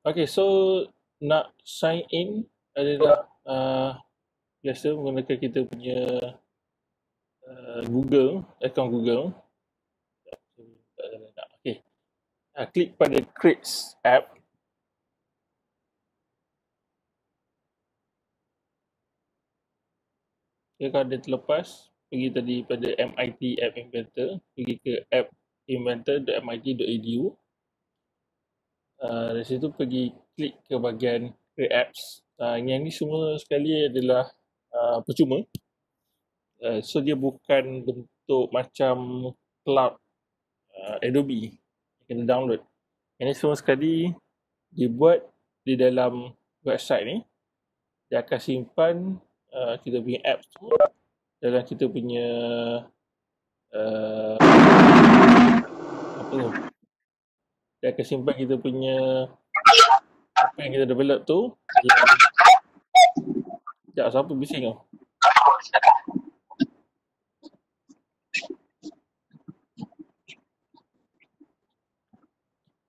Okay, so nak sign in adalah biasa menggunakan kita punya Google, akaun Google. Okay, klik pada Create App. Okay, kalau dia terlepas, pergi tadi pada MIT App Inventor, pergi ke appinventor.mit.edu. Dari situ pergi klik ke bahagian Create Apps. Yang ni semua sekali adalah percuma. So dia bukan bentuk macam cloud Adobe. Kena download. Ini semua sekali dibuat di dalam website ni. Dia akan simpan kita punya apps tu dalam kita punya apa tu? Dia akan simpan kita punya apa yang kita develop tu. Sekejap, siapa bising tau?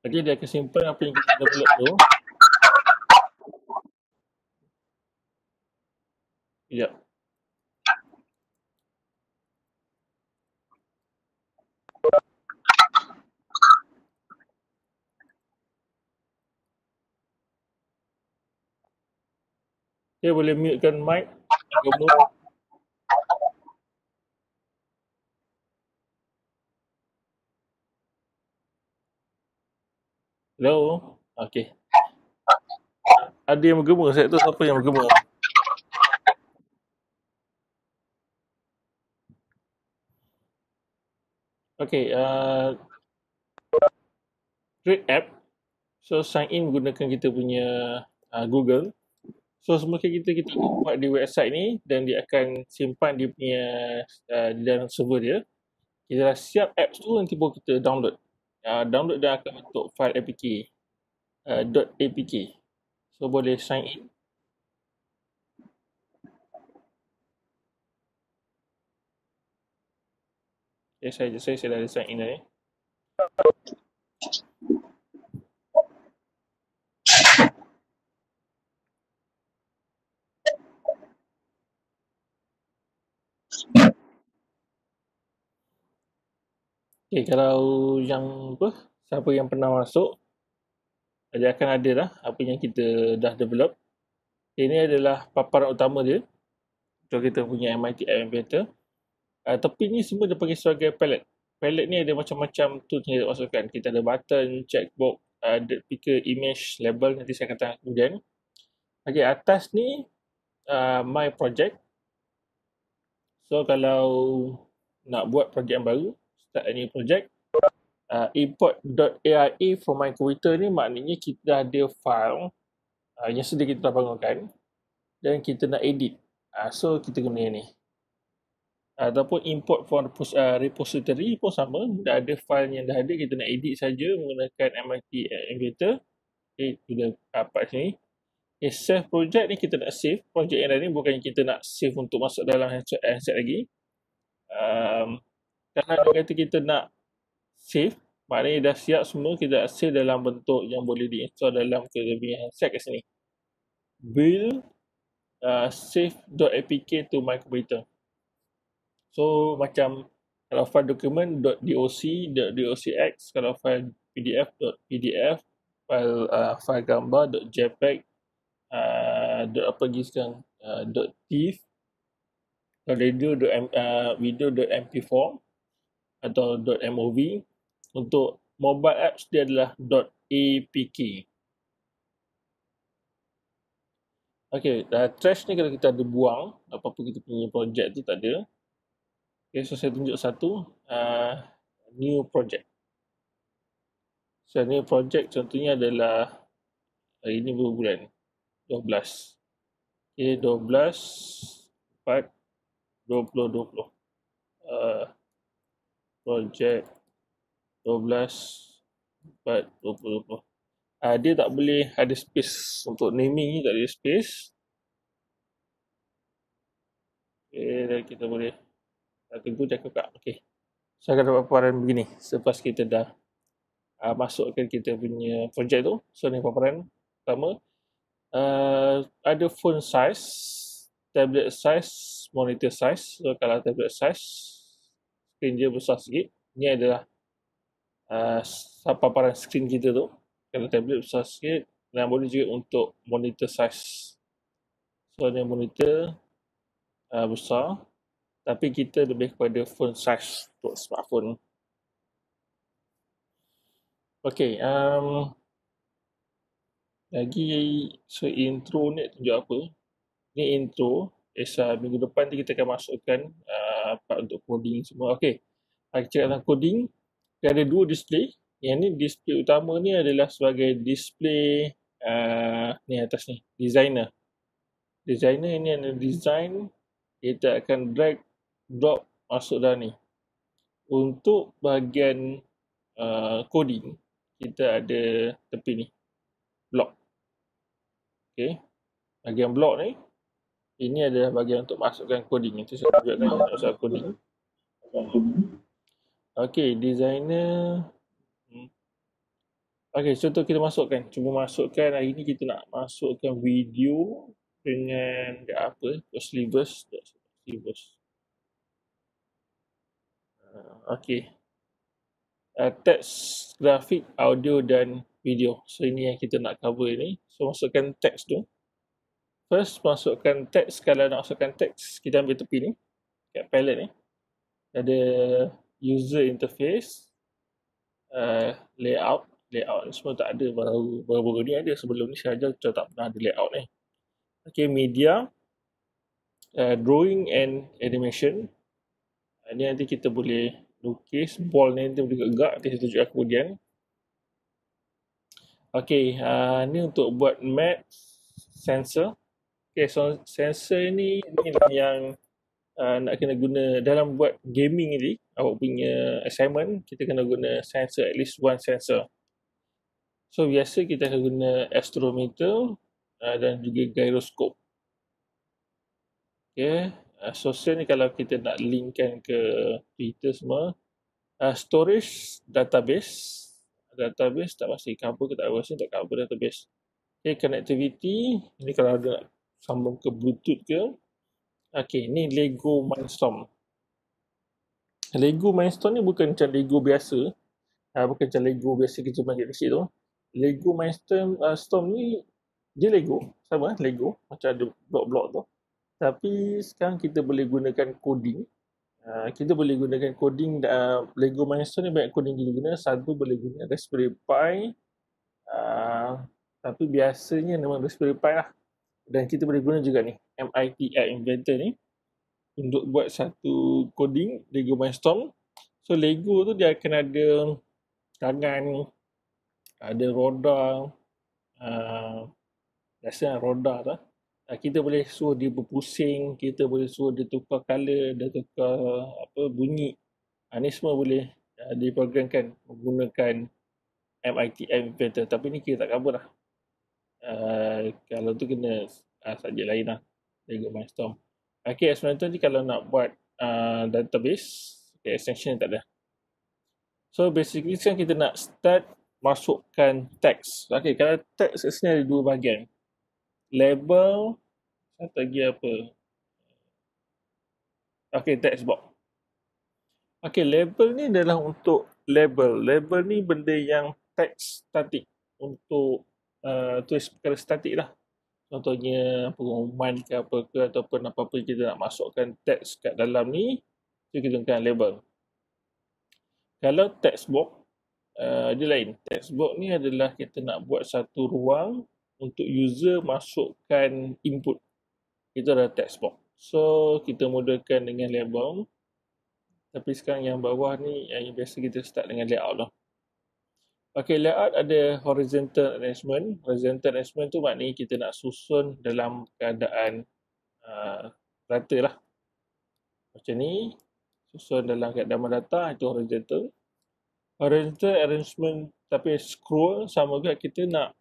Jadi dia akan simpan apa yang kita develop tu. Sekejap. Okay, boleh mutekan mic. Gemuk. Hello? Okay. Ada yang bergema. Saya tahu siapa yang bergema. Okay. Create app. So sign in menggunakan kita punya Google. So semua kita buat di website ni dan dia akan simpan dia punya di dalam server dia. Kita dah siap apps tu, nanti baru kita download. Download dan akan bentuk file APK. .apk. So boleh sign in. Okay, saya dah sign in dah ni. Okay, kalau yang siapa yang pernah masuk, dia akan ada lah apa yang kita dah develop. Ini adalah paparan utama dia. So kita punya MIT App Inventor. Tepi ni semua dia panggil sebagai palette. Palette ni ada macam-macam tool yang kita masukkan. Kita ada button, checkbox, ada picker, image, label. Nanti saya katakan kemudian. Okay, atas ni my project. So kalau nak buat projek yang baru, start a new project, import.aia from my computer ni maknanya kita dah ada file yang sedia kita dah bangunkan dan kita nak edit. So kita guna yang ni. Ataupun import from repository pun sama, dah ada file yang dah ada, kita nak edit saja menggunakan MIT Inventor. Okay, kita part sini. Okay, save project ni kita nak save. Project yang dah ni bukan kita nak save untuk masuk dalam handset lagi. Kalau dia kata kita nak save, maknanya dah siap semua, kita nak save dalam bentuk yang boleh diinstall dalam kita punya handset kat sini. Build save.apk to my computer. So macam kalau file dokumen .docx, kalau file pdf, file gambar .jpeg, apa lagi sekarang, .tif, video.mp4 atau .mov. Untuk mobile apps dia adalah .apk. Okay, trash ni kalau kita ada buang apa-apa kita punya projek tu tak ada. Okay, so saya tunjuk satu new project. So new project contohnya adalah hari ini berapa bulan? 12. Okay, 12 4 2020. Project 12 4 2020. Dia tak boleh ada space untuk naming ni, tak ada space. Okay, dan kita boleh tunggu dia kakak. Okay. So akan dapat paparan begini selepas kita dah masukkan kita punya projek tu. So ni paparan. Pertama, ada phone size, tablet size, monitor size. So kalau tablet size, skrin dia besar sikit. Ini adalah paparan skrin kita tu. Kalau tablet besar sikit, dan boleh juga untuk monitor size. So ni monitor besar, tapi kita lebih kepada phone size untuk smartphone. Okay, lagi intro ni tunjuk apa? Ni intro. Minggu depan kita akan masukkan part untuk coding semua. Okay, kita cakap tentang coding. Dia ada dua display. Yang ni display utama ni adalah sebagai display ni atas ni, designer. Designer ini adalah design, kita akan drag, drop masuk dalam ni. Untuk bahagian coding, kita ada tepi ni, block. Okay, bahagian block ni, ini adalah bahagian untuk masukkan coding. Itu saya tunjukkan masuk coding. Okay, designer. Okay, contoh kita masukkan. Cuba masukkan, hari ni kita nak masukkan video dengan apa? Syllabus. Okay. Teks, grafik, audio dan video. So ini yang kita nak cover ni. So masukkan teks tu. First masukkan teks. Kalau nak masukkan teks, kita ambil tepi ni, kat palette ni. Ada user interface, layout. Layout ni semua tak ada, baru-baru ni ada. Sebelum ni saya ajar tak pernah ada layout ni. Okay, media, drawing and animation. Ni nanti kita boleh lukis, ball ni nanti boleh gerak, nanti saya tunjukkan kemudian. Okay, ni untuk buat map sensor. Okay, so sensor ni yang nak kena guna dalam buat gaming ni. Awak punya assignment, kita kena guna sensor, at least one sensor. So biasa kita akan guna astrometer dan juga gyroscope. Okay, sosial ni kalau kita nak linkkan ke Twitter semua. Storage, database. Database tak pasti cover ke tak pasti tak cover database. Okay, connectivity. Ini kalau ada nak sambung ke Bluetooth ke. Okay, ni Lego Mindstorm. Lego Mindstorm ni bukan macam Lego biasa. Bukan macam Lego biasa kita main kat kecil tu. Lego Mindstorm ni dia Lego. Sama Lego. Macam ada blok-blok tu. Tapi sekarang kita boleh gunakan coding. Kita boleh gunakan coding. Lego Mindstorm ni banyak coding kita guna. Satu boleh guna Raspberry Pi. Tapi biasanya memang Raspberry Pi lah. Dan kita boleh guna juga ni MIT App Inventor ni untuk buat satu coding Lego Mindstorm. So Lego tu dia akan ada tangan, ada roda, biasanya roda tu. Kita boleh suruh dia berpusing, kita boleh suruh dia tukar color, dia tukar bunyi. Ni semua boleh diprogramkan menggunakan MIT App Inventor. Tapi ni kita tak cover lah. Kalau tu kena subjek lain lah, Lego Mindstorm. Okay, sebenarnya ni kalau nak buat database, extension tak ada. So basically sekarang kita nak start masukkan teks. Okay, kalau teks sini ada dua bahagian. Label, satu lagi apa? Okay, text box. Okay, label ni adalah untuk label. Label ni benda yang teks statik. Untuk tulis perkara statik lah. Contohnya pengumuman ke apa ke ataupun apa-apa kita nak masukkan teks kat dalam ni, kita gunakan label. Kalau text box, dia lain. Text box ni adalah kita nak buat satu ruang untuk user masukkan input. Itu adalah text box. So, kita mulakan dengan label. Tapi sekarang yang bawah ni, yang biasa kita start dengan layout lah. Okay, layout ada horizontal arrangement. Horizontal arrangement tu maknanya kita nak susun dalam keadaan rata lah. Macam ni. Susun dalam keadaan mendata, itu horizontal. Horizontal arrangement, tapi scroll sama juga kita nak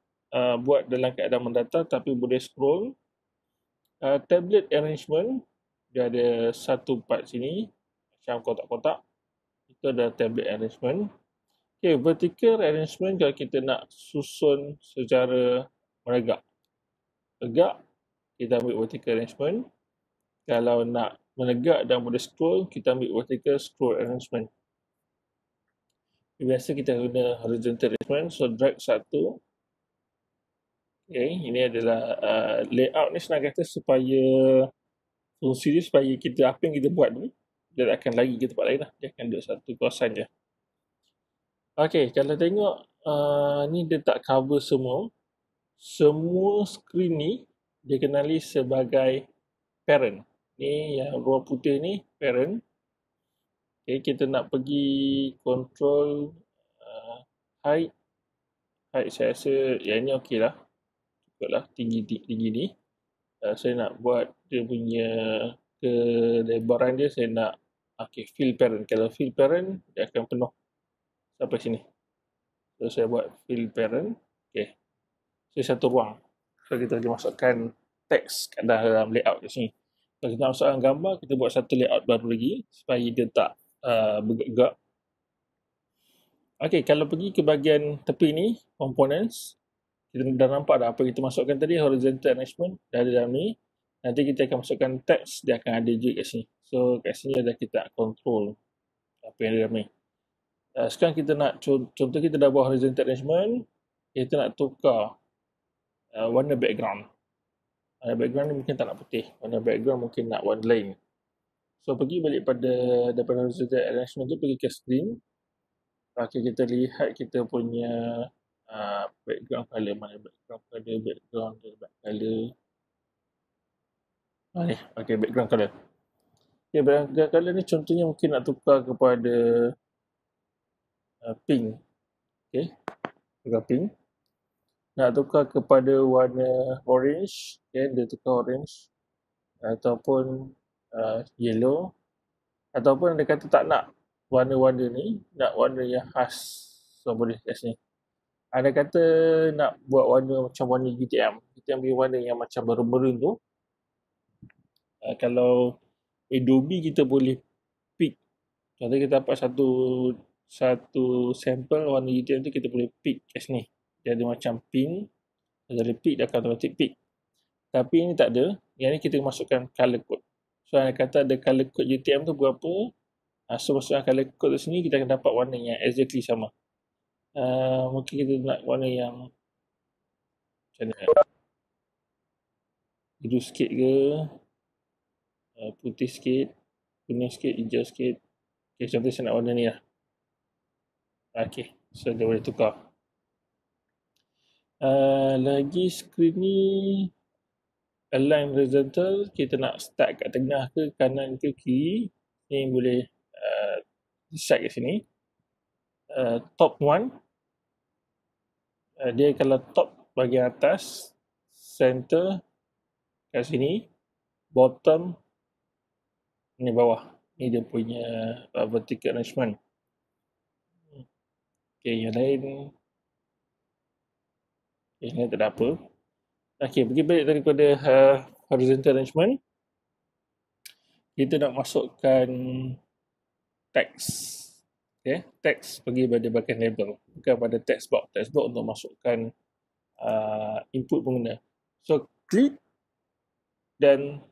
buat dalam keadaan mendata tapi boleh scroll. Tablet arrangement, dia ada satu part sini macam kotak-kotak, itu adalah tablet arrangement. Okay, vertical arrangement kalau kita nak susun secara menegak. Tegak, kita ambil vertical arrangement. Kalau nak menegak dan boleh scroll, kita ambil vertical scroll arrangement. Biasa kita guna horizontal arrangement, so drag satu. Okay, ini adalah layout ni senang kata supaya fungsi dia supaya kita apa yang kita buat ni dia tak akan lari ke tempat lain lah. Dia akan duduk satu kawasan je. Okay, kalau tengok ni dia tak cover semua. Semua skrin ni dia kenali sebagai parent. Ni yang ruang putih ni parent. Okay, kita nak pergi control height. Height saya rasa yang ni okey lah. Cukup lah tinggi ni. Saya nak buat dia punya kelebaran dia, saya nak fill parent. Kalau fill parent dia akan penuh sampai sini. So saya buat fill parent. Okay. So satu ruang. So kita boleh masukkan teks kat dalam layout kat sini. Kalau kita nak masukkan gambar, kita buat satu layout baru lagi supaya dia tak bergerak. Okay, kalau pergi ke bahagian tepi ni, components, kita dah nampak dah apa kita masukkan tadi, horizontal arrangement, dah ada dalam ni. Nanti kita akan masukkan teks, dia akan ada je kat sini. So kat sini ada kita control apa yang ada dalam ni. Sekarang kita nak, contoh kita dah buat horizontal arrangement, kita nak tukar warna background. Warna background ni mungkin tak nak putih, warna background mungkin nak warna lain. So pergi balik daripada horizontal arrangement tu, pergi ke screen. Okay, kita lihat kita punya background color. Mana background color? Ni, okay, background color. Okay, background color ni contohnya mungkin nak tukar kepada pink. Okay, tukar pink. Nak tukar kepada warna orange. Okay, dia tukar orange. Ataupun yellow. Ataupun dia kata tak nak warna-warna ni, nak warna yang khas. So boleh kat sini. Ada kata nak buat warna macam warna UTM. Kita ambil warna yang macam berun-berun tu. Kalau Adobe kita boleh pick. Contoh kita dapat satu sampel warna UTM tu, kita boleh pick kat sini. Dia ada macam pink. Kita boleh pick, dia akan automatic pick. Tapi ini tak ada. Yang ni kita masukkan color code. So ada kata ada color code UTM tu berapa. So masukkan color code tu sini, kita akan dapat warna yang exactly sama. Mungkin kita nak warna yang macam mana, biru sikit ke, putih sikit, kuning sikit, hijau sikit. Okay, contoh saya nak warna ni lah. Okay, so dia boleh tukar. Lagi skrin ni align horizontal, kita nak start kat tengah ke, kanan ke, kiri. Ni boleh decide kat sini. Top one, dia kalau top bahagian atas, center kat sini, bottom ni bawah. Ni dia punya vertical arrangement. Okay, yang lain tak ada apa. Okay, pergi balik daripada horizontal arrangement. Kita nak masukkan teks. Okay, teks pergi pada bahagian label. Bukan pada text box. Text box untuk masukkan input pengguna. So, klik dan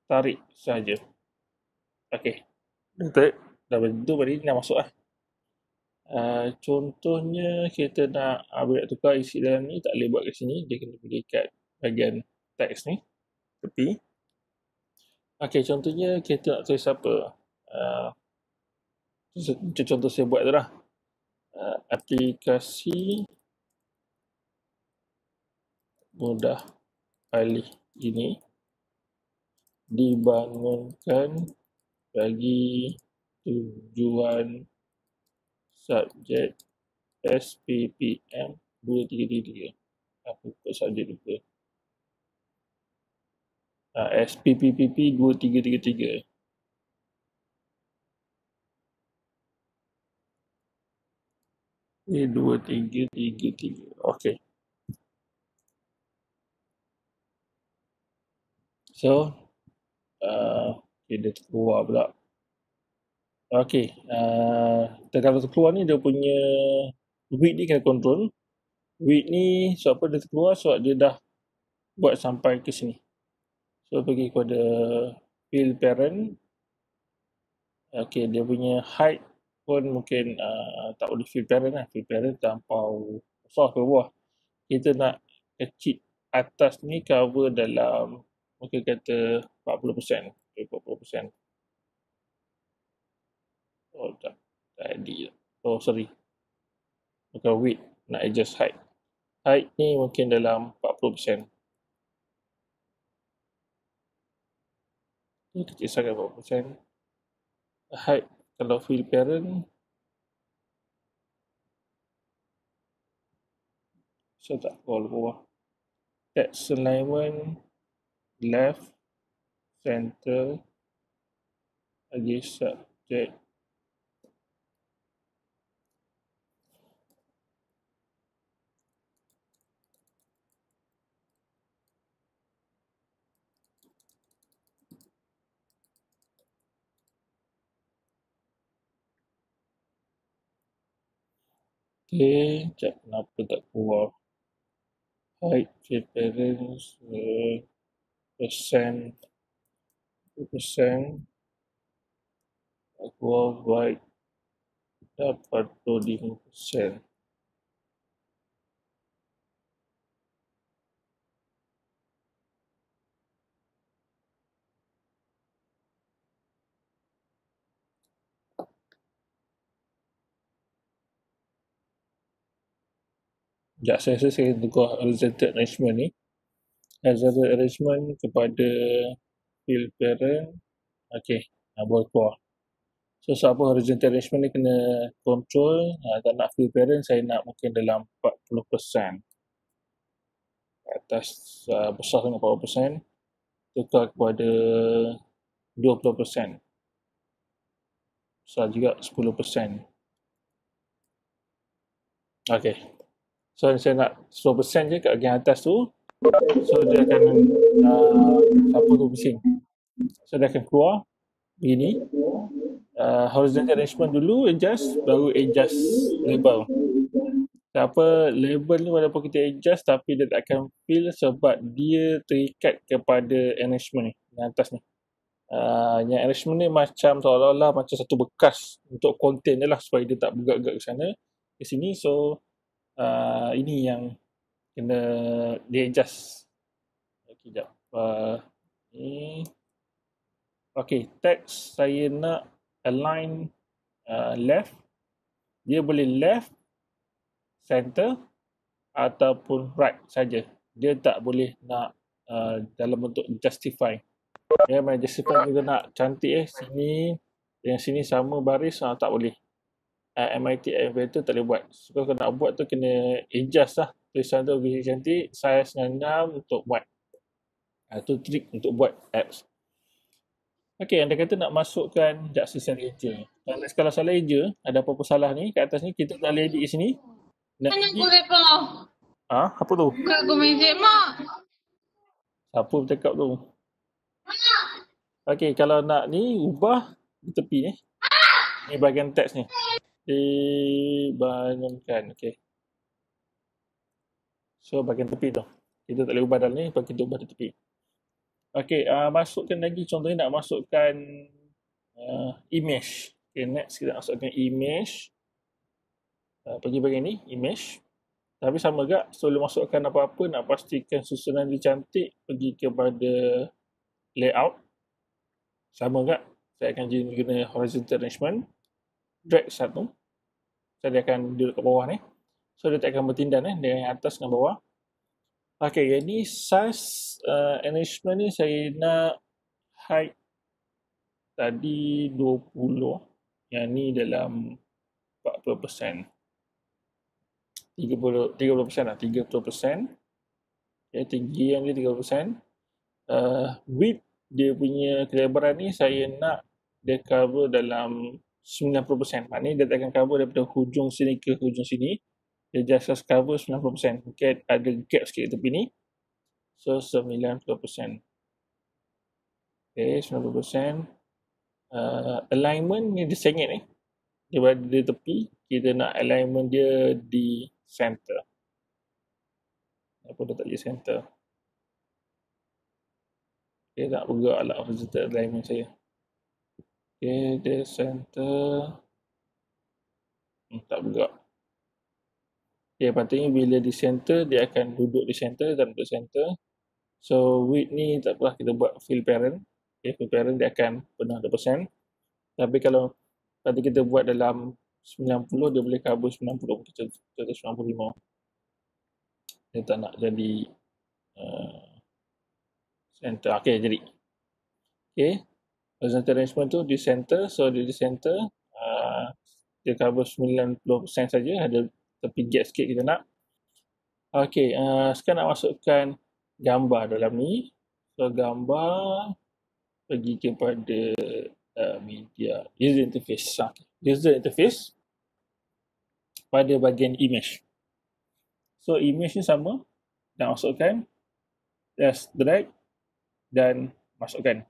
tarik sahaja. Okay. Dah bentuk tadi dah masuk lah. Contohnya kita nak tukar isi dalam ni, tak boleh buat kat sini. Dia kena pergi kat bahagian teks ni, tepi. Okay, contohnya kita nak tulis apa? Contoh saya buat tu lah. Aplikasi mudah alih ini dibangunkan bagi tujuan subjek SPPM 233. Apa subjek lupa? SPPPP 2333. Ini 2333. Okay. So, dia terkeluar pula. Okay. Kalau terkeluar ni, dia punya width ni kena control. Width ni sebab apa dia terkeluar, sebab dia dah buat sampai ke sini. So pergi kepada fill parent. Okay, dia punya height pun mungkin tak boleh fill parent lah. Fill parent terlampau besar ke bawah. Kita nak kecil atas ni cover dalam mungkin kata 40%. 40%. Oh tak. Tadi. Oh sorry. Bukan width. Nak adjust height. Height ni mungkin dalam 40%. Ni kecil sangat 40%. Height kalau fill parent saya tak call bawah. Text alignment left center lagi subject. Okay, sekejap kenapa tak keluar. Height fill parents percent 2%. Keluar white dapat 25%. Sekejap, saya rasa saya tukar horizontal arrangement ni. Horizontal arrangement kepada fill parent. Okay, boleh keluar. So, sebab apa horizontal arrangement ni kena control. Tak nak fill parent, saya nak mungkin dalam 40%. Atas besar sangat 40%. Tukar kepada 20%. Besar juga 10%. Okay. So, saya nak 10% je kat bahagian atas tu. So, dia akan sapu tu bising. So, dia akan keluar begini. Horizontal arrangement dulu adjust, baru adjust label. Apa label ni walaupun kita adjust tapi dia tak akan fill sebab dia terikat kepada arrangement ni yang atas ni. Yang arrangement ni macam seolah-olah macam satu bekas untuk contain je lah supaya dia tak bergerak-gerak ke sana ke sini. So ini yang kena di adjust. Sekejap. Ni okay, text saya nak align left. Dia boleh left, center ataupun right saja. Dia tak boleh nak dalam bentuk justify. Ya, main justify juga nak cantik sini dengan sini sama baris tak boleh. MIT Inventor tak boleh buat. So kalau nak buat tu kena adjust lah. Tulisan tu bagi cantik, size dengan untuk buat. Tu trik untuk buat apps. Okay, anda kata nak masukkan Jackson Ledger. Kalau salah ledger, ada apa-apa salah ni kat atas ni, kita tak boleh edit di sini. Nak edit. Apa tu? Buka komen mak. Siapa bercakap tu? Okay, kalau nak ni, ubah di tepi ni. Ni bahagian teks ni. Dibangunkan, okay. So, bahagian tepi tu. Kita tak boleh ubah dalam ni, kita ubah di tepi. Okay, masukkan lagi, contohnya nak masukkan image. Okay, next kita masukkan image. Pergi bahagian ni, image. Tapi sama juga, sebelum masukkan apa-apa, nak pastikan susunan dia cantik, pergi kepada layout. Sama juga, saya akan guna horizontal arrangement. Drag satu. So, dia akan duduk kat bawah ni. So, dia tak akan bertindan dengan yang atas dengan bawah. Okay, yang ni size arrangement ni saya nak height tadi 20. Yang ni dalam 40%. 30% lah, 30%. Okay, tinggian dia 30%. Width dia punya kelebaran ni saya nak dia cover dalam 90%. Maknanya dia tak akan cover daripada hujung sini ke hujung sini. Dia just cover 90%. Mungkin ada gap sikit tepi ni. So 90%. Okay, 90%. Alignment ni dia sengit ni. Dia berada di tepi. Kita nak alignment dia di center. Apa letak je center. Okay, tak bergerak lah horizontal alignment saya. Okay, dia center. Tak bergerak. Okay, patutnya bila di center, dia akan duduk di center dan duduk center. So, width ni tak apalah, kita buat fill parent. Okay, fill parent dia akan penuh 100%. Tapi kalau kita buat dalam 90, dia boleh cover 90, kita 95. Dia tak nak jadi center. Okay, jadi. Okay, horizontal arrangement tu di center. So, dia di center. Dia cover 90% saja. Ada tepi gap sikit kita nak. Okay, sekarang nak masukkan gambar dalam ni. So, gambar pergi kepada media user interface. User interface pada bahagian image. So, image ni sama. Nak masukkan, just drag dan masukkan.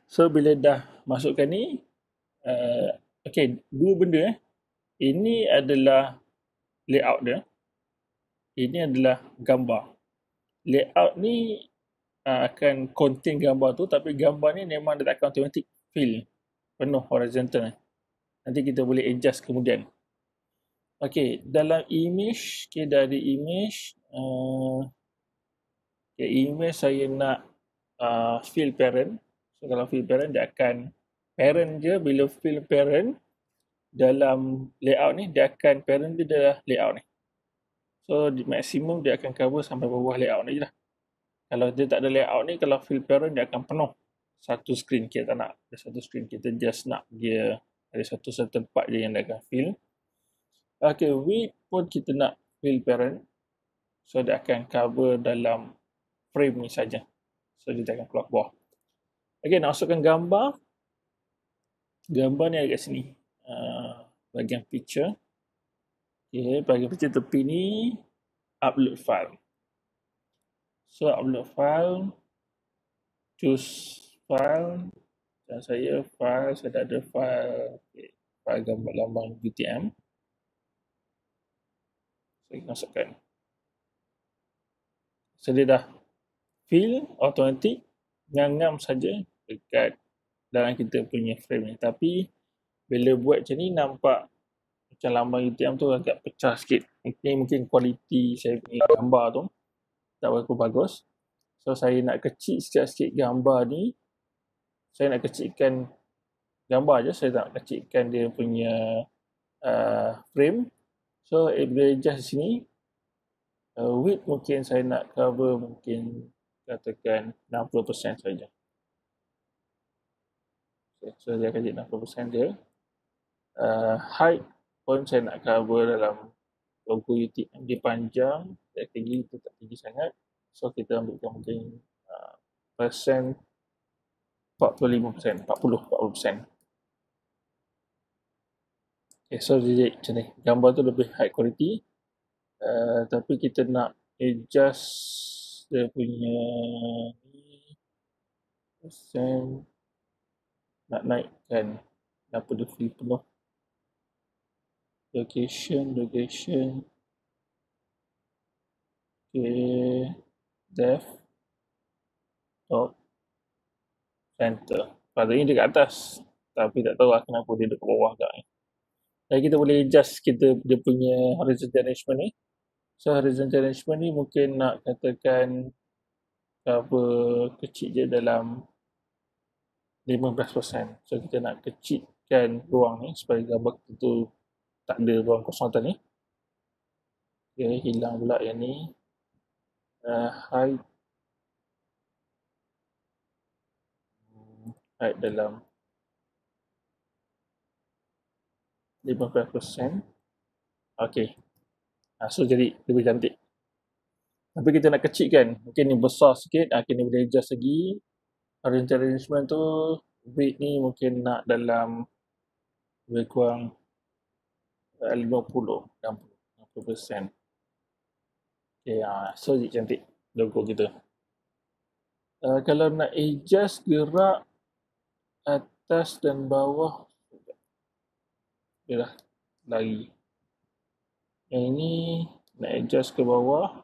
So, bila dah masukkan ni, okay, dua benda. Ini adalah layout dia. Ini adalah gambar. Layout ni akan contain gambar tu, tapi gambar ni memang dia tak akan automatic fill penuh horizontal. Nanti kita boleh adjust kemudian. Okay, dalam image, okay, dari image, image saya nak fill parent. So, kalau fill parent, dia akan parent je. Bila fill parent, dalam layout ni, dia akan parent dia adalah layout ni. So, maksimum dia akan cover sampai bawah layout ni je lah. Kalau dia tak ada layout ni, kalau fill parent, dia akan penuh satu screen. Kita tak nak ada satu screen. Kita just nak dia ada satu tempat je yang dia akan fill. Okay, width pun kita nak fill parent. So, dia akan cover dalam frame ni saja. So, dia akan keluar bawah. Okay, nak masukkan gambar. Gambar ni agak sini. Bahagian picture. Okay, bahagian picture tepi ni, upload file. So, upload file. Choose file. Dan saya dah ada file. Okay, file gambar lambang UTM. Saya masukkan. So, dia dah fill automatic. Ngam-ngam saja dekat dalam kita punya frame ni. Tapi, bila buat macam ni, nampak macam lambang UTM tu agak pecah sikit. Mungkin kualiti saya punya gambar tu tak berapa bagus. So, saya nak kecil sikit-sikit gambar ni. Saya nak kecilkan gambar je. Saya tak nak kecilkan dia punya frame. So, bila adjust sini, width mungkin saya nak cover mungkin katakan 60% saja. Okay, so, dia akan jadi 60% dia. Height pun saya nak cover dalam logo UTM dia panjang, dia tinggi, itu tak tinggi sangat. So, kita ambilkan mungkin persen 45%, 40%. Okay, so dia macam ni. Gambar tu lebih high quality. Tapi kita nak adjust dia punya persen. Nak naikkan apa dia penuh. Location. Okay. Depth. Top. Center. Patutnya dekat atas. Tapi tak tahu lah kenapa dia dekat bawah tak ni. Dan kita boleh adjust dia punya horizontal arrangement ni. So, horizontal arrangement ni mungkin nak katakan cover kecil je dalam 15%. So, kita nak kecilkan ruang ni supaya gambar kita tu tak ada ruang kosong atas ni. Okay, hilang pula yang ni. Height dalam 15%. Okay. So, jadi lebih cantik. Tapi kita nak kecilkan. Mungkin ni besar sikit. Kita boleh adjust lagi. Horizontal arrangement tu, width ni mungkin nak dalam lebih kurang 50, 60%. Okay, so jadi cantik logo kita. Kalau nak adjust gerak atas dan bawah, dia dah lari. Yang ini Nak adjust ke bawah.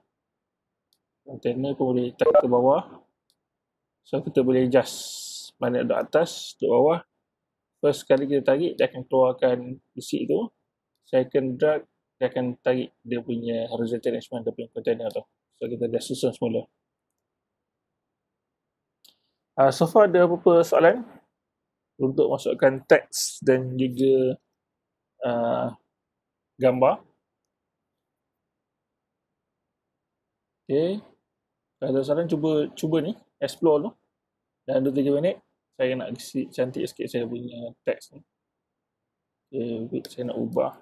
Container pun boleh tarik ke bawah. So kita boleh adjust mana duduk atas, duduk bawah. First kali kita tarik, dia akan keluarkan besi tu. Second drag, dia akan tarik dia punya horizontal attachment, dia punya container tu. So kita dah susun semula. So far ada apa-apa soalan untuk masukkan teks dan juga gambar? Okay. Kalau ada soalan, cuba ni, explore tu. Dalam 2-3 minit, saya nak cantik sikit saya punya teks ni. Okay, wait, saya nak ubah.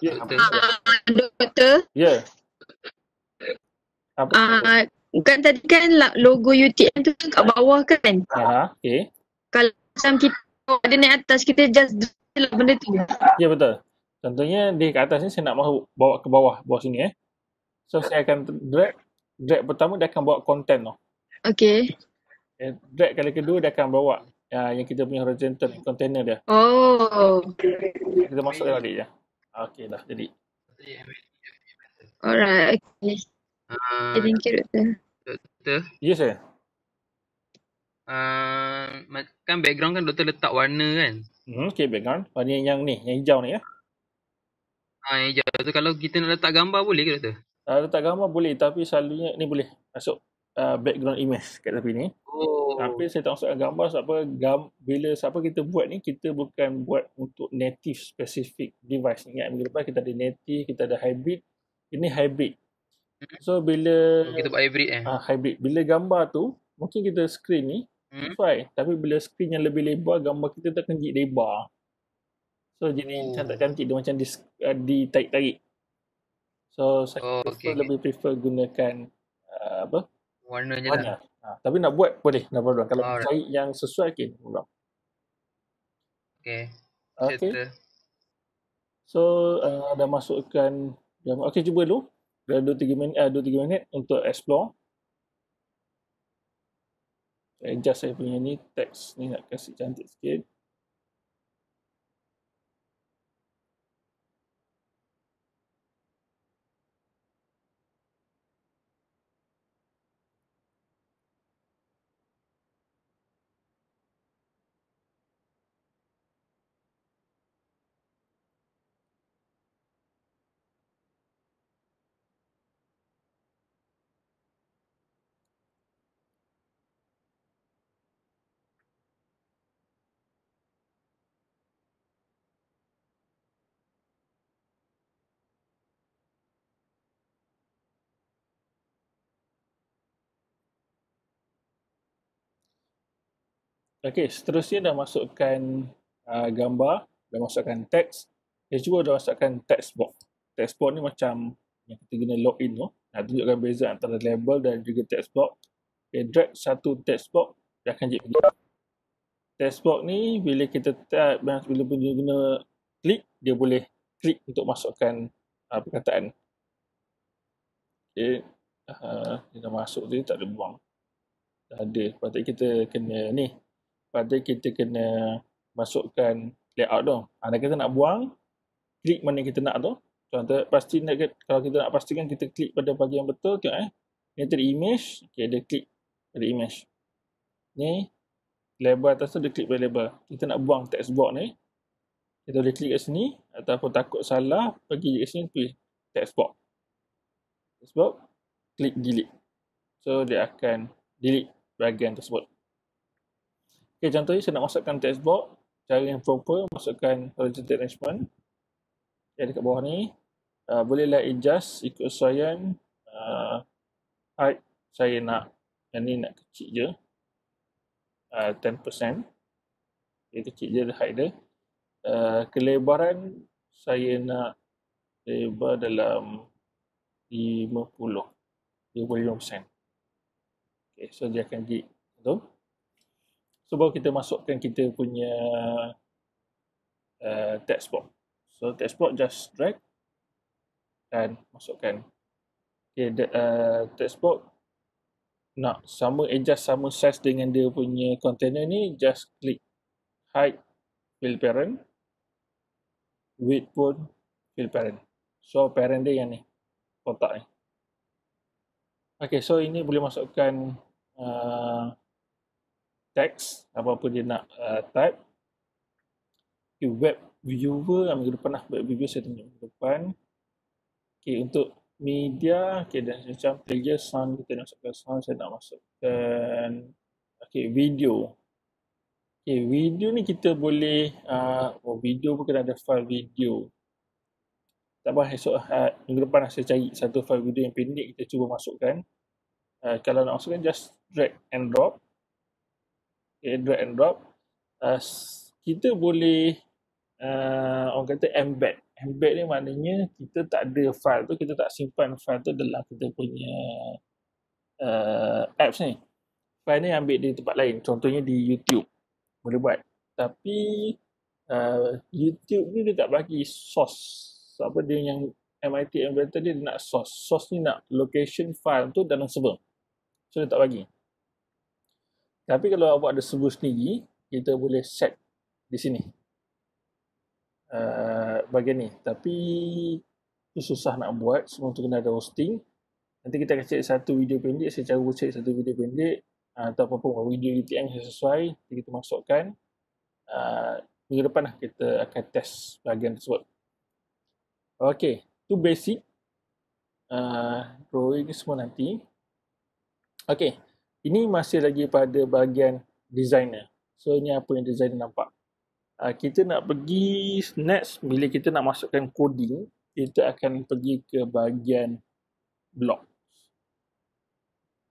Ya, apa? Doktor, Ya. Apa? kan tadi kan logo UTM tu kat bawah kan? Okay. Kalau macam kita ada naik atas, kita just do lah benda tu. Ya, betul. Contohnya di kat atas ni saya nak mahu bawa ke bawah sini So saya akan drag pertama dia akan bawa content tu. Okay. Drag kali kedua dia akan bawa yang kita punya horizontal container dia. Oh. Kita masuk balik je. Okay dah jadi. Alright, okay. Thank you, Doktor. Doktor, Ya saya. kan background kan doktor letak warna kan? Okay, background. Warna yang ni, yang hijau ni ya. Yang hijau tu kalau kita nak letak gambar boleh ke doktor? Letak gambar boleh, tapi selalunya ni boleh masuk background image kat tepi ni. Tapi saya tak masukkan gambar sebab apa, bila siapa kita buat ni, kita bukan buat untuk native specific device. Ingat minggu lepas kita ada native, kita ada hybrid. Ini hybrid. So bila kita buat hybrid hybrid. Bila gambar tu, mungkin kita screen ni fine. Tapi bila screen yang lebih lebar, gambar kita tu akan jadi lebar. So jadi cantik-cantik dia macam ditarik-tarik. So saya lebih prefer gunakan warna je lah. Tapi nak buat boleh, no problem. Kalau cari yang sesuai, okay, no problem. Okay. So dah masukkan. Okay, cuba dulu. Dah 2-3 minit untuk explore. Saya adjust saya punya ni, teks ni nak kasih cantik sikit. Okay, seterusnya dah masukkan gambar, dah masukkan teks. Cuba dah masukkan text box. Text box ni macam yang kita guna login tu. Nak tunjukkan beza antara label dan juga text box. Okay, drag satu text box, dia akan jadi begini. Text box ni bila kita type, bila guna klik, dia boleh klik untuk masukkan perkataan. Okay, dia dah masuk tu, tak ada buang. Dah ada. Patut kita kena ni. Pada kita kena masukkan layout tu. Anda kita nak buang, klik mana kita nak tu. Contoh, kalau kita nak pastikan kita klik pada bahagian betul, tengok ni ada image, okay, dia klik pada image. Ni, label atas tu dia klik pada label. Kita nak buang text box ni, kita boleh klik kat sini, ataupun takut salah, pergi kat sini, pilih text box. Text box, klik delete. So, dia akan delete bahagian tersebut. Okay, contohnya saya nak masukkan text box, cara yang proper, masukkan horizontal arrangement. Okay, dekat bawah ni, bolehlah adjust ikut sesuaian height. Saya nak, yang ni nak kecil je, 10%. Okay, kecil je height dia. Kelebaran, saya nak lebar dalam 50%. Okay, so dia akan jadi tu. So, baru kita masukkan kita punya text box. So, text box just drag dan masukkan. Okay, text box nak adjust sama size dengan dia punya container ni, just klik height, fill parent, width pun, fill parent. So parent dia yang ni, kotak ni. Okay, so ini boleh masukkan teks, apa-apa dia nak type. Okay, web viewer, minggu depan lah. Web viewer saya tunjuk minggu depan. Okay, untuk media, okay, dan macam player sound, kita nak masukkan sound, saya nak masukkan okay, video. Okay, video ni kita boleh, video pun kena ada file video. Tak apa, esok minggu depan saya cari satu file video yang pendek, kita cuba masukkan. Kalau nak masukkan, just drag and drop. Okay, drag and drop. Kita boleh, orang kata embed. Embed ni maknanya kita tak ada file tu, kita tak simpan file tu dalam kita punya apps ni. File ni ambil di tempat lain, contohnya di YouTube. Boleh buat. Tapi YouTube ni dia tak bagi source. Apa dia yang MIT Embedded dia nak source. Source ni nak location file tu dalam server. So dia tak bagi. Tapi kalau awak ada server sendiri, kita boleh set di sini. Bahagian ni. Tapi itu susah nak buat. Semua tu kena ada hosting. Nanti kita akan cari satu video pendek. Saya cara cari satu video pendek. Atau apa-apa video UTM yang sesuai. Kita masukkan. Minggu depan lah kita akan test bahagian tersebut. Okay, tu basic. Drawing semua nanti. Okay, ini masih lagi pada bahagian designer. So, ini apa yang designer nampak. Kita nak pergi next, bila kita nak masukkan coding, kita akan pergi ke bahagian blocks.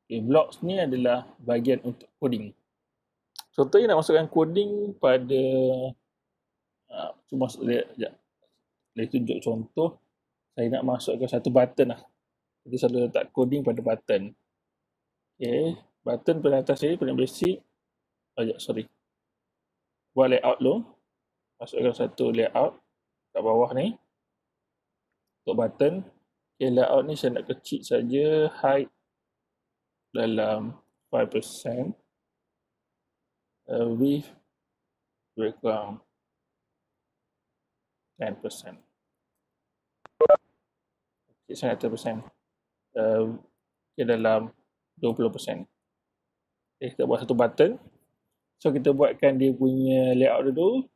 Okay, blocks ni adalah bahagian untuk coding. Contohnya nak masukkan coding pada cuma masuk lihat sekejap. Saya tunjuk contoh. Saya nak masukkan satu button lah. Jadi selalu letak coding pada button. Okay. Button pada atas ni paling basic. Sorry. Buat layout dulu. Masukkan satu layout kat bawah ni. Untuk button. Okay, layout ni saya nak kecil saja. Height dalam 5%. Width background 10%. Okay, 100%. Okay, dalam 20%. Okay, kita buat satu button. So, kita buatkan dia punya layout dulu.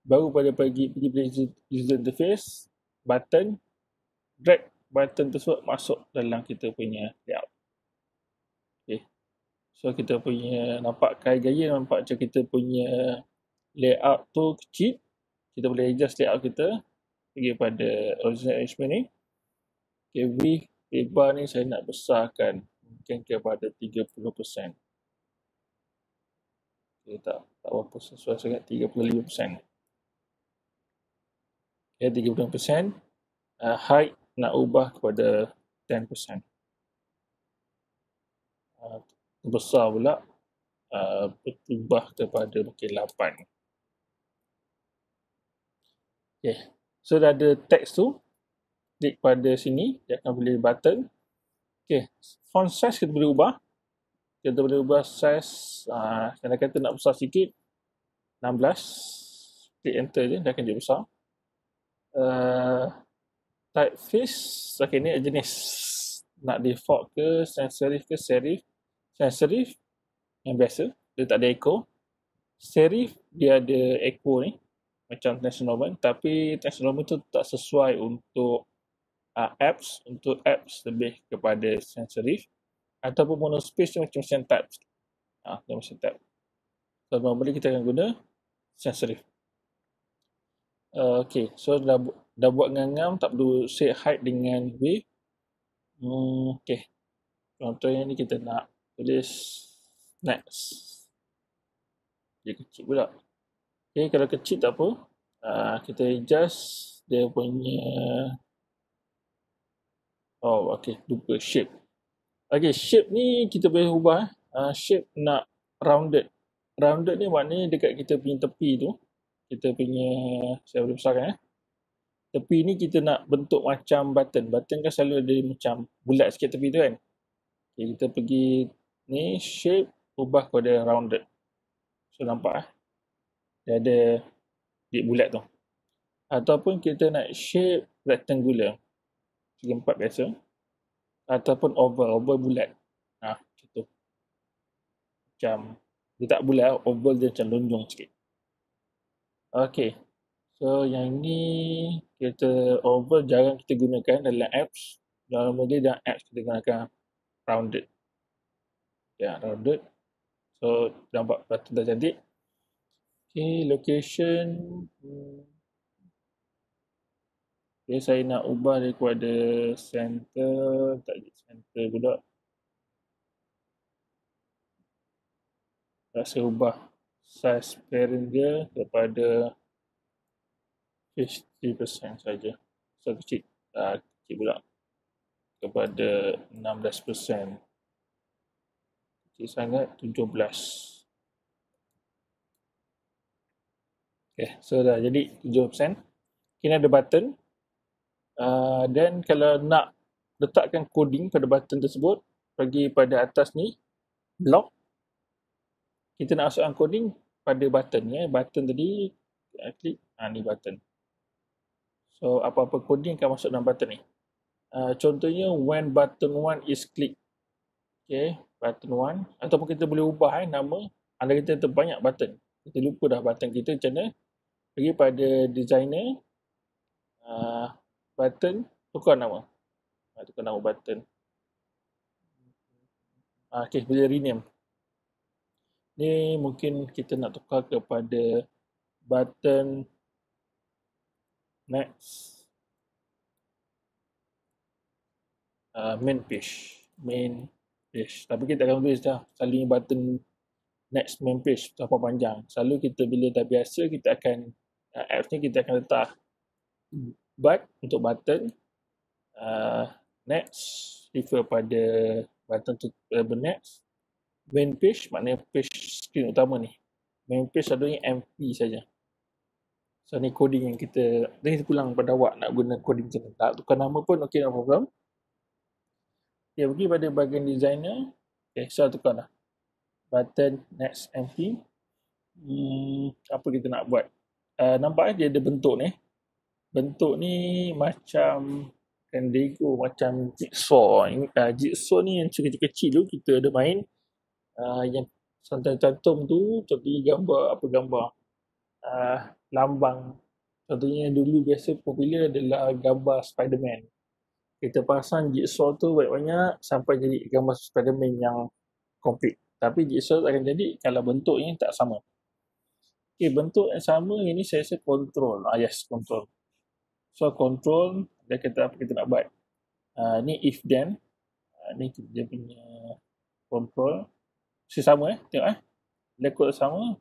Baru pada pergi user interface, button, drag button tersebut masuk dalam kita punya layout. Okay. So, kita punya nampak gaya nampak macam kita punya layout tu kecil. Kita boleh adjust layout kita pergi pada original arrangement ni. Okay, width lebar ni saya nak besarkan mungkin kepada 30%. Okay, tak berapa sesuai sangat, 35%. Okay, 35%. Height nak ubah kepada 10%. Besar pula berubah kepada mungkin 8. Okay. So dah ada teks tu. Klik pada sini, dia akan boleh button. Okay. Font size kita boleh ubah. Kita boleh ubah size. Kadang kata nak besar sikit. 16. Klik enter je, dia akan jadi besar. Typeface. Okay, ni jenis. Nak default ke, sans serif ke, serif. Sans serif yang biasa. Dia tak ada echo. Serif, dia ada echo ni. Macam text normal, tapi text normal tu tak sesuai untuk apps. Untuk apps lebih kepada sans serif ataupun monospace tu macam tab. Dia macam tab. So normally kita akan guna sans serif. Okay, so dah buat ngam-ngam, tak perlu set height dengan width. Okay, contohnya ni kita nak tulis next. Dia kecil pula. Okay, kalau kecil tak apa. Kita adjust dia punya. Okay, lupa shape. Okay, shape ni kita boleh ubah. Shape nak rounded. Rounded ni maknanya dekat kita punya tepi tu. Kita punya, saya boleh besarkan. Tepi ni kita nak bentuk macam button. Button kan selalu ada macam bulat sikit tepi tu kan. Okay, kita pergi ni, shape, ubah kepada rounded. So, nampak dia ada bulat tu. Ataupun kita nak shape rectangular. segi empat biasa, ataupun oval bulat. Macam tu. Macam dia tak bulat, oval dia macam lonjong sikit. Okay, so yang ni kita oval jarang kita gunakan dalam apps. Normally dalam apps kita gunakan rounded. Rounded. So nampak batu dah cantik. Okay, location. Okay, saya nak ubah daripada center, tak jadi center pula. Saya ubah size parent dia kepada 50% saja. So kecil pula. Kepada 16%. Kecil sangat, 17. Okay, so dah jadi 7%. Kini ada button. Dan kalau nak letakkan coding pada button tersebut, pergi pada atas ni, block. Kita nak masukkan coding pada button. Button tadi, klik, ni button. So, apa-apa coding akan masuk dalam button ni. Contohnya, when button 1 is click. Okay, button 1. Ataupun kita boleh ubah nama. Anda kita terbanyak button. Kita lupa dah button kita macam mana. Pergi pada designer. Button, tukar nama. Tukar nama button. Okay, boleh rename. Ni mungkin kita nak tukar kepada button next main page. Tapi kita akan tulis dah selalu button next main page berapa panjang. Selalu kita bila dah biasa kita akan apps ni kita akan letak but untuk button next refer pada button next. Main page maknanya page screen utama ni. Main page selalunya MP saja. So ni coding yang kita pulang pada awak nak guna coding macam tak. Tukar nama pun okey, no problem. Okay, pergi pada bahagian designer. Okay, so tukar dah. Button next MP. Apa kita nak buat? Nampak dia ada bentuk ni. Bentuk ni macam Lego, macam jigsaw. Jigsaw ni yang kecil-kecil dulu kita ada main. Yang cantum tu, contohnya gambar lambang. Contohnya dulu biasa popular adalah gambar Spiderman. Kita pasang jigsaw tu banyak-banyak sampai jadi gambar Spiderman yang komplit. Tapi jigsaw akan jadi kalau bentuknya tak sama. Okay, bentuk yang sama ini saya rasa control. Yes, control. So control, dia kata apa kita nak buat. Ni if then. Ni dia punya control. Sama tengok dia kod sama,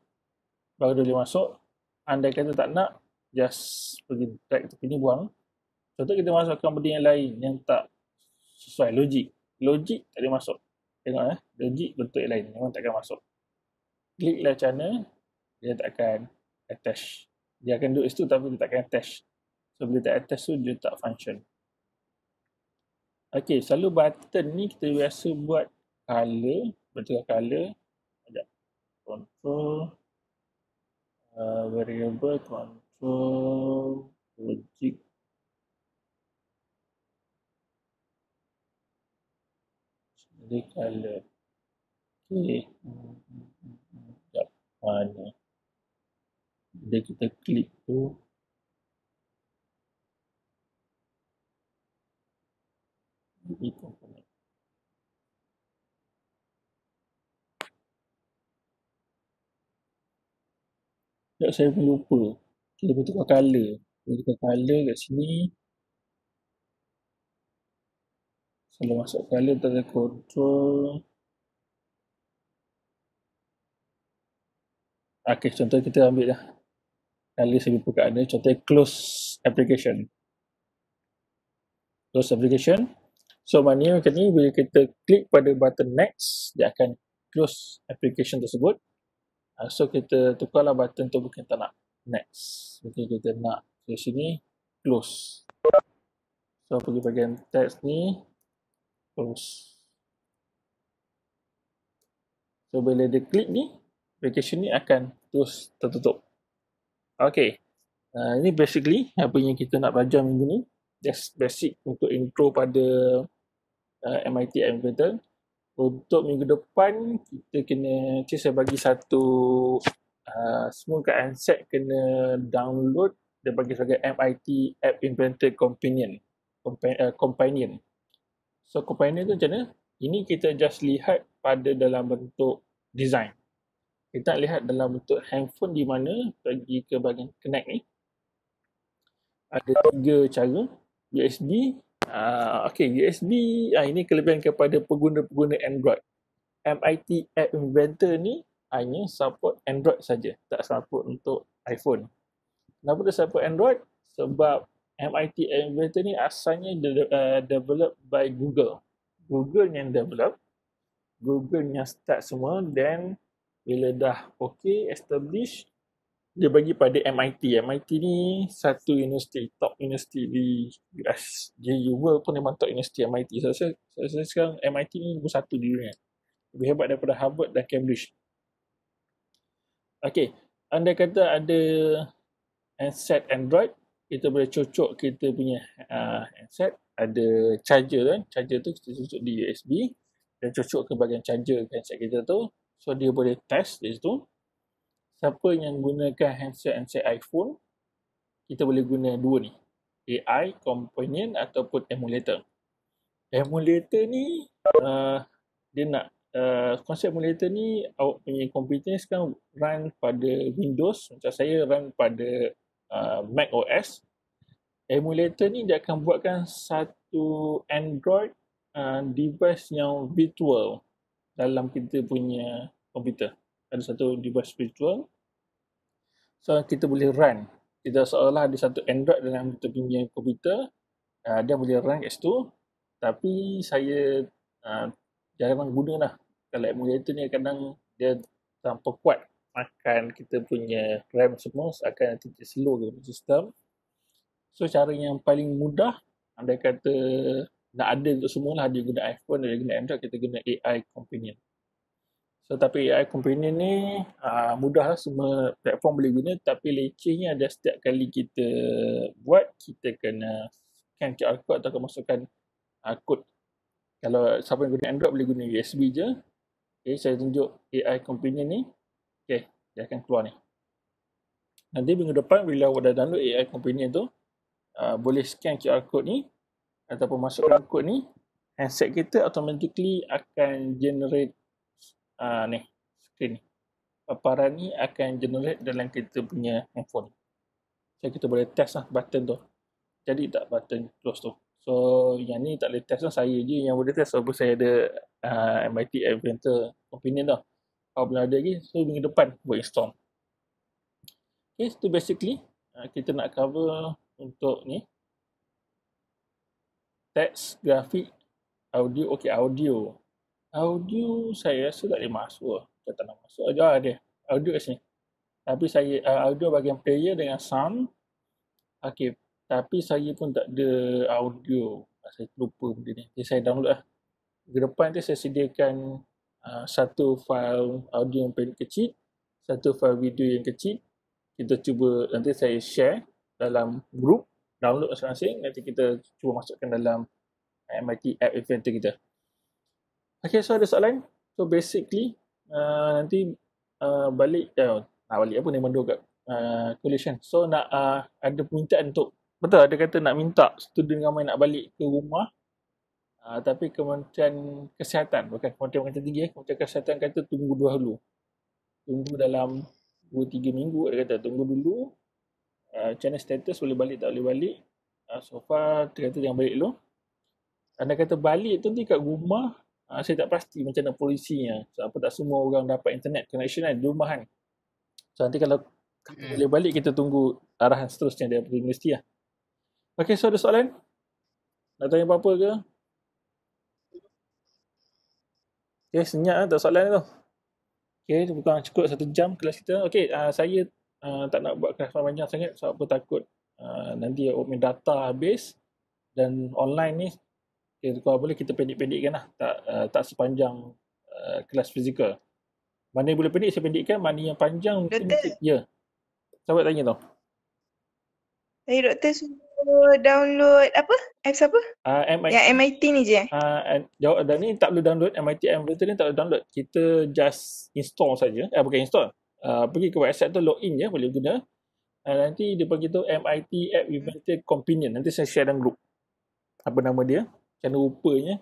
baru dia boleh masuk. Andai kata tak nak, just pergi drag tepi ni, buang. Contoh kita masukkan benda yang lain yang tak sesuai logik tak boleh masuk. Tengok logik bentuk yang lain memang takkan masuk. Klik lah macam mana, dia takkan attach. Dia akan duduk situ tapi dia takkan attach. So bila tak attach tu dia tak function. Okay, selalu button ni kita biasa buat color. Bentuk color, ada control, variable, control, logic. Jadi color. Okay. Mana? Jadi kita klik tu. Jadi komponen. Tak, saya pun lupa. Kita boleh tukar color. Kita tukar color kat sini. Selalu masuk color, kita ada control. Okay, contoh kita ambil dah. Color saya lupa kat ada. Contohnya close application. Close application. So maknanya macam ni, bila kita klik pada button next, dia akan close application tersebut. So kita tukarlah button tu, bukan tak nak next. Mungkin kita nak di sini close. So pergi bahagian text ni, close. So bila dia klik ni, application ni akan terus tertutup. Okay. Ini basically apa yang kita nak belajar minggu ni. just basic untuk intro pada MIT App Inventor. Untuk minggu depan, kita kena, saya bagi satu, semua kat handset kena download, dia bagi sebagai MIT App Inventor Companion. Companion. So, Companion tu macam mana? Ini kita just lihat pada dalam bentuk design. Kita nak lihat dalam bentuk handphone di mana, pergi ke bahagian connect ni. Ada 3 cara. USB, USB, ini kelebihan kepada pengguna-pengguna Android. MIT App Inventor ni hanya support Android saja, tak support untuk iPhone. Kenapa dia support Android? Sebab MIT App Inventor ni asalnya developed by Google. Google yang develop, Google yang start semua, then bila dah okay, establish, dia bagi pada MIT. MIT ni satu universiti, top universiti di US. Di world pun memang top universiti MIT. So, saya sekarang MIT ni nombor 1 di dunia. Lebih hebat daripada Harvard dan Cambridge. Okay, andai kata ada handset Android, kita boleh cocok kita punya handset. Ada charger kan. Charger tu kita cocok di USB dan cocok ke bahagian charger handset kita tu. So, dia boleh test di situ. Siapa yang gunakan handset iPhone, kita boleh guna dua ni. AI Companion ataupun emulator. Emulator ni, dia nak, konsep emulator ni, awak punya komputer ni sekarang run pada Windows. Macam saya run pada Mac OS. Emulator ni dia akan buatkan satu Android device yang virtual dalam kita punya komputer. Ada satu device virtual. So, kita boleh run. Kita seolah ada satu Android dalam kita punya komputer. Dia boleh run kat situ. Tapi saya jarang guna lah. Kalau emulator ni kadang dia terlampau kuat. Makan kita punya RAM semua. Akan nanti dia slow ke sistem. So, cara yang paling mudah, andai kata nak ada untuk semua lah. Dia guna iPhone, dia guna Android, kita guna AI Companion. So, tapi AI Companion ni mudah lah, semua platform boleh guna, tapi lecehnya ada setiap kali kita buat, kita kena scan QR code atau masukkan kod. Kalau siapa yang guna Android boleh guna USB je. Okay, saya tunjuk AI Companion ni. Okay, dia akan keluar ni. Nanti minggu depan bila awak dah download AI Companion tu, boleh scan QR code ni ataupun masukkan kod ni, handset kita automatically akan generate ni, screen ni. Paparan ni akan generate dalam kita punya handphone. So, kita boleh test lah button tu. Jadi tak button close tu. So, yang ni tak boleh test lah. Saya je yang boleh test. Sebab saya ada MIT App Inventor Companion tau. Kalau belum ada lagi, so minggu depan buat install. Okay, so basically kita nak cover untuk ni. Teks, grafik, audio. Okay, audio. Audio saya rasa tak boleh masuk lah. Saya tak nak masuk. Ada. Audio kat sini. Tapi saya, audio bahagian player dengan sound. Okay. Tapi saya pun tak ada audio. Saya lupa benda ni. Jadi saya download lah. Ke depan tu saya sediakan satu file audio yang paling kecil. Satu file video yang kecil. Kita cuba, nanti saya share dalam group. Download masing-masing. Nanti kita cuba masukkan dalam MIT App Inventor kita. Okay, so ada soalan. So basically, nanti balik apa ni mandor kat collision. So nak ada permintaan untuk, betul ada kata nak minta student ramai nak balik ke rumah. Tapi Kementerian Kesihatan, bukan Kementerian Pendidikan Tinggi, Kementerian Kesihatan kata tunggu dulu. Tunggu dalam 2-3 minggu, dia kata tunggu dulu. Macam mana status, boleh balik tak boleh balik. So far, dia kata jangan balik dulu. Anda kata balik tu nanti kat rumah, saya tak pasti macam mana polisinya. So, apa tak semua orang dapat internet connection kan di rumah kan. So nanti kalau boleh balik, kita tunggu arahan seterusnya daripada universiti lah. Okay, so ada soalan? Nak tanya apa-apa ke? Okay, senyap lah, tak soalan tu. Okay, bukan cukup 1 jam kelas kita. Okay, saya tak nak buat kelas panjang sangat sebab apa takut nanti open data habis dan online ni. Okay, kalau boleh kita pendek-pendekkan lah. Tak sepanjang kelas fizikal. Mana yang boleh pendek, saya pendekkan. Mana yang panjang, mungkin. Ya. Sahabat tanya tau. Doktor download apa? Apps apa? MIT. Yang MIT ni je. Jawab dan ni tak perlu download MIT Emulator ni, tak perlu download. Kita just install saja. Bukan install. Pergi ke website tu, login je, boleh guna. Nanti dia bagi tu MIT App Emulator Companion. Nanti saya share dalam group. Apa nama dia? Macam rupanya.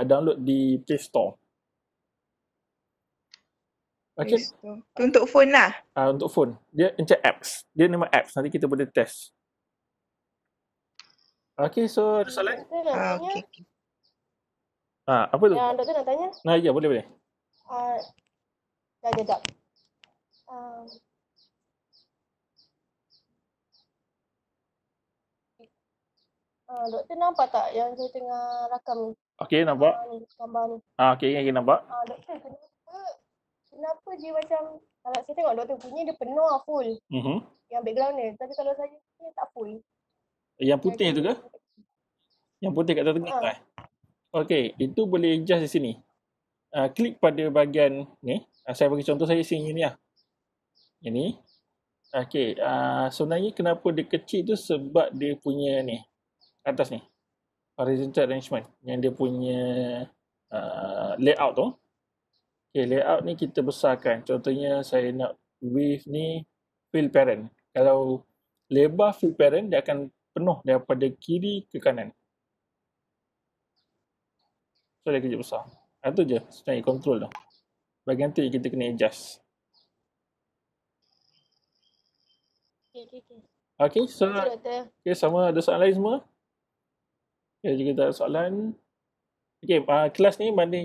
Download di Play Store. Okay. Tu untuk phone lah. Untuk phone. Dia macam apps. Dia nama apps. Nanti kita boleh test. Okay, so ada soalan? Doktor nak tanya. Okay. Apa tu? Yang doktor nak tanya. Ya, boleh. Sekejap. Doktor nampak tak yang saya tengah rakam ni? Okay, nampak. Ni, gambar ni. Okay, nampak. Doktor, kenapa dia macam, kalau saya tengok doktor punya dia penuh lah full. Yang background dia. Tapi kalau saya ni tak full. Yang putih tu ke? Yang putih kat tengah. Okay, itu boleh adjust di sini. Klik pada bahagian ni. Saya bagi contoh saya sini ni lah. Ini. Okay, sebenarnya kenapa dia kecil tu sebab dia punya ni. Atas ni. Horizontal arrangement. Yang dia punya layout tu. Okay, layout ni kita besarkan. Contohnya saya nak width ni fill parent. Kalau lebar fill parent, dia akan penuh daripada kiri ke kanan. So dia kerja besar. Itu je sebenarnya control tu. Bahagian tu kita kena adjust. Okay, so okay, sama ada soalan lain semua? Okay, jika tak ada soalan. Okay, kelas ni banding